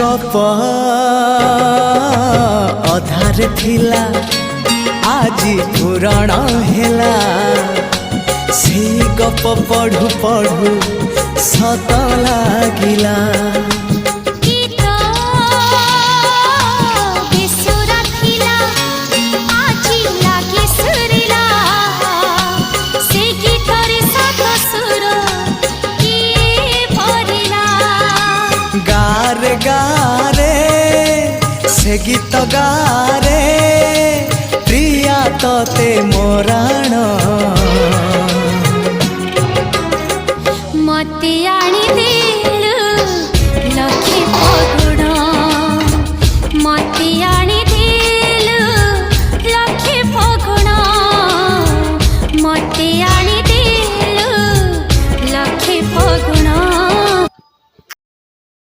गप अधार थिला आजी पुराण हेला से गप पढ़ु पढ़ु सत लागिला। गारे गारे से गीत गारे प्रिया तोते मोराण मतिया